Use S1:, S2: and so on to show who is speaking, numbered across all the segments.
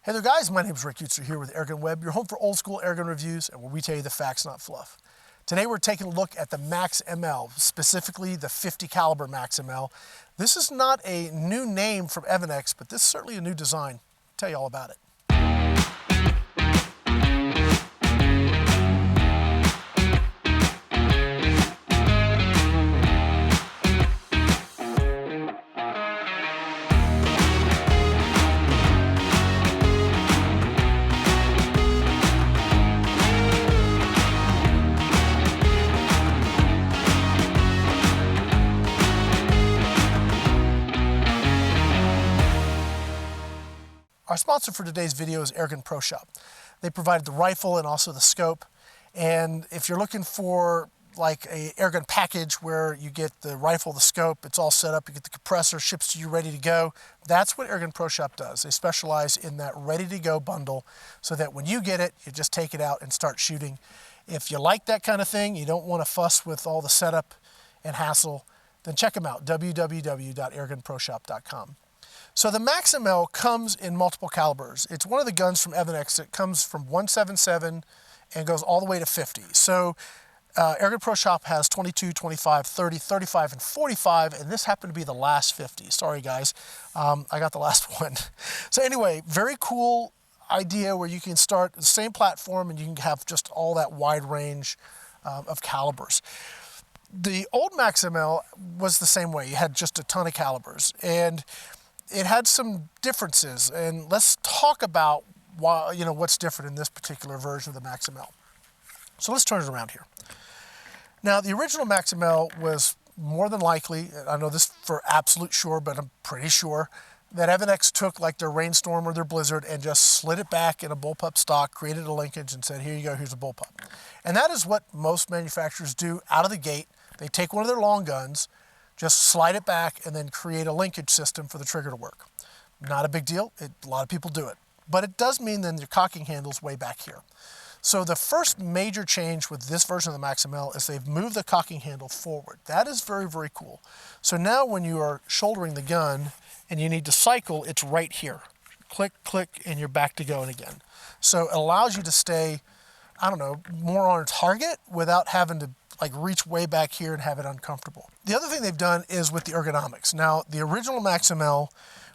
S1: Hey there guys, my name is Rick Utzer here with AirgunWeb, your home for old school airgun reviews and where we tell you the facts, not fluff. Today we're taking a look at the Max ML, specifically the 50 caliber Max ML. This is not a new name from Evanix, but this is certainly a new design. I'll tell you all about it. Our sponsor for today's video is Airgun Pro Shop. They provided the rifle and also the scope. And if you're looking for like a Airgun package where you get the rifle, the scope, it's all set up, you get the compressor, ships to you ready to go, that's what Airgun Pro Shop does. They specialize in that ready to go bundle so that when you get it, you just take it out and start shooting. If you like that kind of thing, you don't want to fuss with all the setup and hassle, then check them out, www.airgunproshop.com. So the Max ML comes in multiple calibers. It's one of the guns from Evanix that comes from 177 and goes all the way to 50. So Airgun Pro Shop has 22, 25, 30, 35, and 45, and this happened to be the last 50. Sorry guys, I got the last one. So anyway, very cool idea where you can start the same platform and you can have just all that wide range of calibers. The old Max ML was the same way. You had just a ton of calibers, and it had some differences, and let's talk about why, what's different in this particular version of the Max ML. So let's turn it around here. Now, the original Max ML was more than likely, I know this for absolute sure, but I'm pretty sure, that Evanix took like their Rainstorm or their Blizzard and just slid it back in a bullpup stock, created a linkage, and said, here you go, here's a bullpup. And that is what most manufacturers do out of the gate. They take one of their long guns, just slide it back, and then create a linkage system for the trigger to work. Not a big deal. A lot of people do it. But it does mean then your cocking handle's way back here. So the first major change with this version of the Max ML is they've moved the cocking handle forward. That is very, very cool. So now when you are shouldering the gun and you need to cycle, it's right here. Click, click, and you're back to going again. So it allows you to stay, more on target without having to reach way back here and have it uncomfortable. The other thing they've done is with the ergonomics. Now, the original Max ML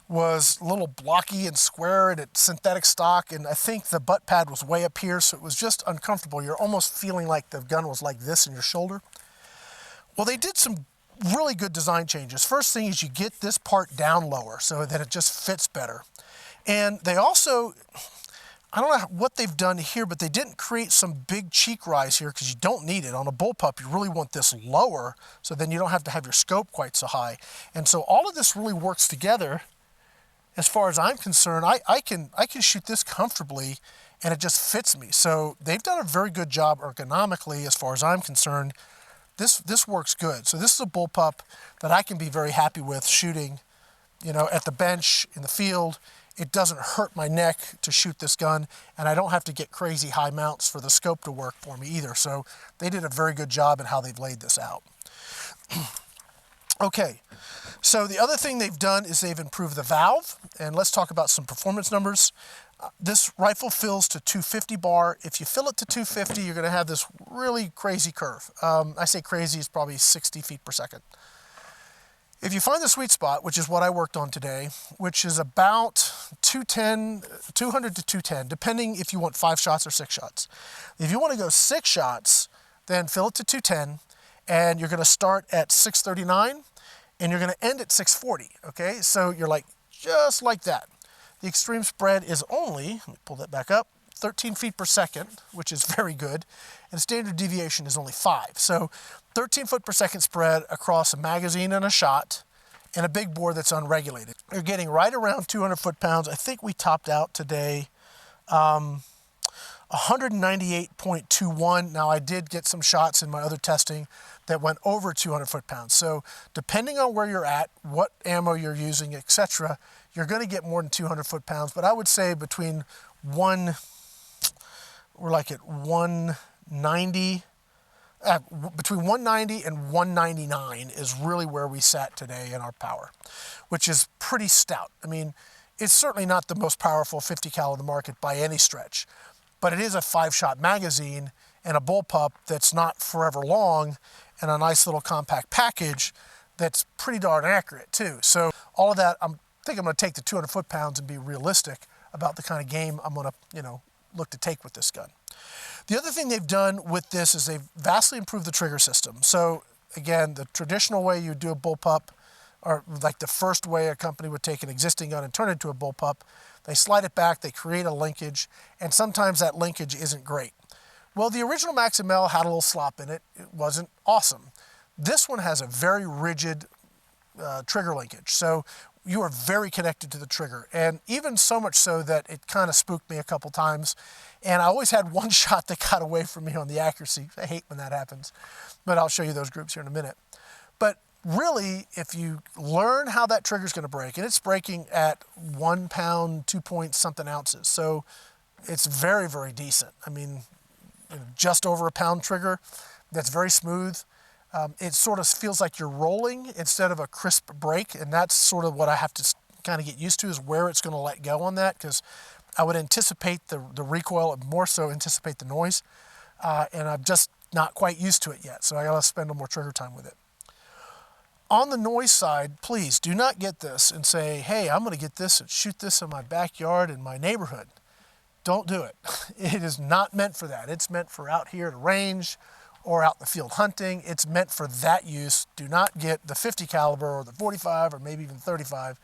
S1: was a little blocky and square and it's synthetic stock, and I think the butt pad was way up here, so it was just uncomfortable. You're almost feeling like the gun was like this in your shoulder. Well, they did some really good design changes. First thing is you get this part down lower so that it just fits better. And they also, I don't know what they've done here, but they didn't create some big cheek rise here because you don't need it. On a bullpup, you really want this lower so then you don't have to have your scope quite so high. And so all of this really works together. As far as I'm concerned, I can shoot this comfortably and it just fits me. So they've done a very good job ergonomically as far as I'm concerned. This works good. So this is a bullpup that I can be very happy with shooting, at the bench, in the field. It doesn't hurt my neck to shoot this gun, and I don't have to get crazy high mounts for the scope to work for me either. So they did a very good job in how they've laid this out. Okay, so the other thing they've done is they've improved the valve, and let's talk about some performance numbers. This rifle fills to 250 bar. If you fill it to 250, you're gonna have this really crazy curve. I say crazy, it's probably 60 feet per second. If you find the sweet spot, which is what I worked on today, which is about 200 to 210, depending if you want 5 shots or 6 shots. If you want to go 6 shots, then fill it to 210, and you're going to start at 639, and you're going to end at 640, okay? So you're just like that. The extreme spread is only, let me pull that back up, 13 feet per second, which is very good, and standard deviation is only 5. So 13 foot per second spread across a magazine and a shot, and a big bore that's unregulated. You're getting right around 200 foot-pounds. I think we topped out today 198.21. Now I did get some shots in my other testing that went over 200 foot-pounds. So depending on where you're at, what ammo you're using, etc., you're going to get more than 200 foot-pounds. But I would say between we're like at 190. Between 190 and 199 is really where we sat today in our power, which is pretty stout. I mean, It's certainly not the most powerful 50 cal in the market by any stretch, but it is a 5-shot magazine and a bullpup that's not forever long and a nice little compact package that's pretty darn accurate too. So all of that, I think I'm going to take the 200 foot-pounds and be realistic about the kind of game I'm going to, look to take with this gun. The other thing they've done with this is they've vastly improved the trigger system. So again, the traditional way you do a bullpup, or like the first way a company would take an existing gun and turn it into a bullpup, they slide it back, they create a linkage, and sometimes that linkage isn't great. Well, the original Max ML had a little slop in it. It wasn't awesome. This one has a very rigid trigger linkage. So you are very connected to the trigger, and even so much so that it kind of spooked me a couple times. And I always had one shot that got away from me on the accuracy. I hate when that happens, but I'll show you those groups here in a minute. But really, if you learn how that trigger is going to break, and it's breaking at 1 pound, 2 point something ounces, so it's very, very decent. I mean, just over a pound trigger, that's very smooth. It sort of feels like you're rolling instead of a crisp break, and that's sort of what I have to kind of get used to, is where it's going to let go on that, because I would anticipate the recoil and more so anticipate the noise, and I'm just not quite used to it yet, so I got to spend a little more trigger time with it. On the noise side, please do not get this and say, hey, I'm going to get this and shoot this in my backyard in my neighborhood. Don't do it. It is not meant for that. It's meant for out here at a range or out in the field hunting. It's meant for that use. Do not get the 50 caliber or the 45 or maybe even 35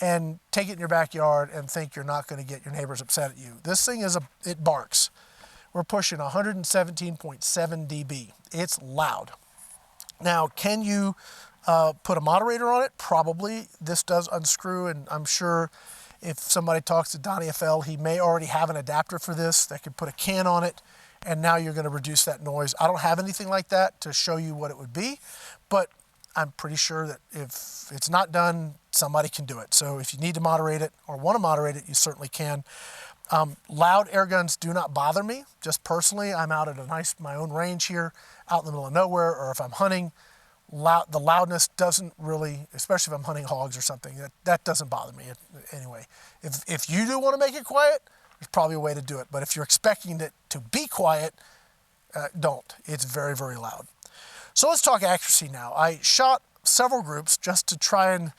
S1: and take it in your backyard and think you're not going to get your neighbors upset at you. This thing it barks. We're pushing 117.7 dB. It's loud. Now, can you put a moderator on it? Probably. This does unscrew, and I'm sure if somebody talks to Donnie FL, he may already have an adapter for this that could put a can on it, and now you're going to reduce that noise. I don't have anything like that to show you what it would be, but I'm pretty sure that if it's not done, somebody can do it. So if you need to moderate it or want to moderate it, you certainly can. Loud air guns do not bother me. Just personally, I'm out at my own range here, out in the middle of nowhere, or if I'm hunting, the loudness doesn't really, especially if I'm hunting hogs or something, that doesn't bother me anyway. If you do want to make it quiet, there's probably a way to do it. But if you're expecting it to be quiet, don't. It's very, very loud. So let's talk accuracy now. I shot several groups just to try and,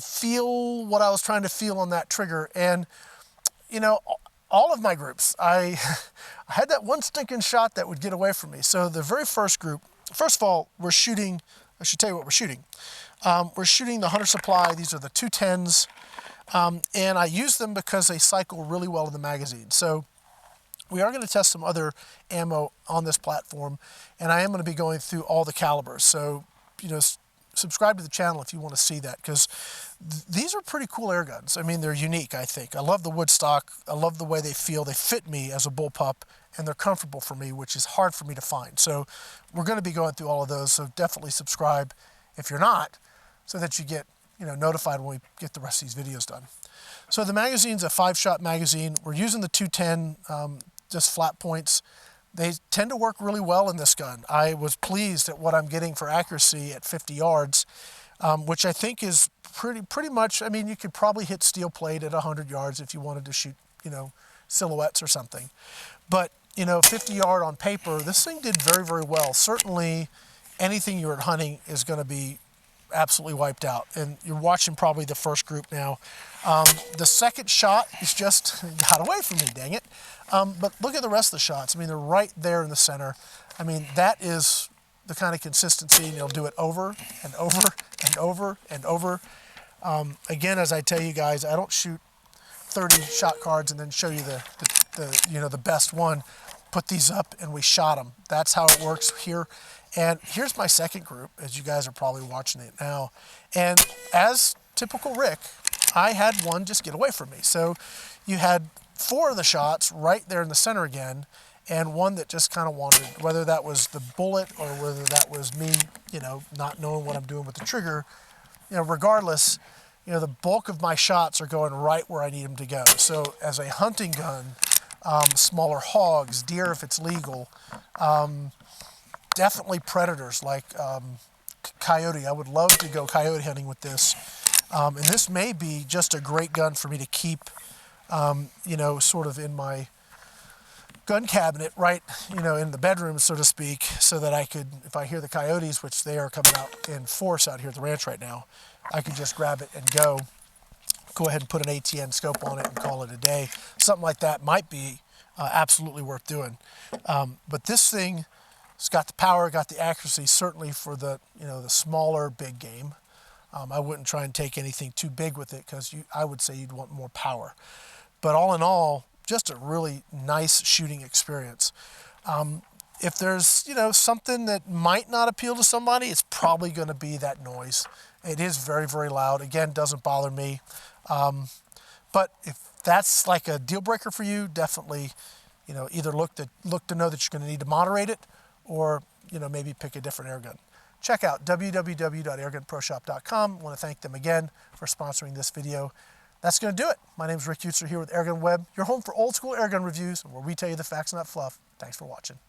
S1: feel what I was trying to feel on that trigger. And, all of my groups, I had that one stinking shot that would get away from me. So the very first group, first of all, we're shooting, I should tell you what we're shooting. We're shooting the Hunter Supply. These are the 210s. And I use them because they cycle really well in the magazine. So we are going to test some other ammo on this platform, and I am going to be going through all the calibers. So, subscribe to the channel if you want to see that, because these are pretty cool air guns. I mean, they're unique, I think. I love the wood stock. I love the way they feel. They fit me as a bullpup, and they're comfortable for me, which is hard for me to find. So we're going to be going through all of those, so definitely subscribe if you're not, so that you get notified when we get the rest of these videos done. So the magazine's a 5-shot magazine. We're using the 210, just flat points. They tend to work really well in this gun. I was pleased at what I'm getting for accuracy at 50 yards, which I think is pretty much, I mean, you could probably hit steel plate at 100 yards if you wanted to shoot, silhouettes or something. But, 50 yard on paper, this thing did very, very well. Certainly anything you're hunting is going to be absolutely wiped out. And you're watching probably the first group now. The second shot is just got away from me, dang it. But look at the rest of the shots. I mean, they're right there in the center. I mean, that is the kind of consistency, and you'll do it over and over and over and over. Again, as I tell you guys, I don't shoot 30 shot cards and then show you the best one. Put these up and we shot them. That's how it works here. And here's my second group, as you guys are probably watching it now. And as typical Rick, I had one just get away from me. So you had 4 of the shots right there in the center again, and one that just kind of wandered, whether that was the bullet or whether that was me, not knowing what I'm doing with the trigger. Regardless, the bulk of my shots are going right where I need them to go. So as a hunting gun, smaller hogs, deer if it's legal, definitely predators like coyote. I would love to go coyote hunting with this. And this may be just a great gun for me to keep, you know, sort of in my gun cabinet, right, you know, in the bedroom, so to speak, so that I could, if I hear the coyotes, which they are coming out in force out here at the ranch right now, I could just grab it and go ahead and put an ATN scope on it and call it a day. Something like that might be absolutely worth doing. But this thing, it's got the power, got the accuracy, certainly for the, you know, the smaller big game. I wouldn't try and take anything too big with it because I would say you'd want more power. But all in all, just a really nice shooting experience. If there's, you know, something that might not appeal to somebody, it's probably going to be that noise. It is very, very loud. Again, doesn't bother me. But if that's like a deal breaker for you, definitely, you know, either look to know that you're going to need to moderate it, or, you know, maybe pick a different air gun. Check out www.airgunproshop.com. I want to thank them again for sponsoring this video. That's going to do it. My name is Rick Utzer here with AirgunWeb, your home for old school airgun reviews, where we tell you the facts, not fluff. Thanks for watching.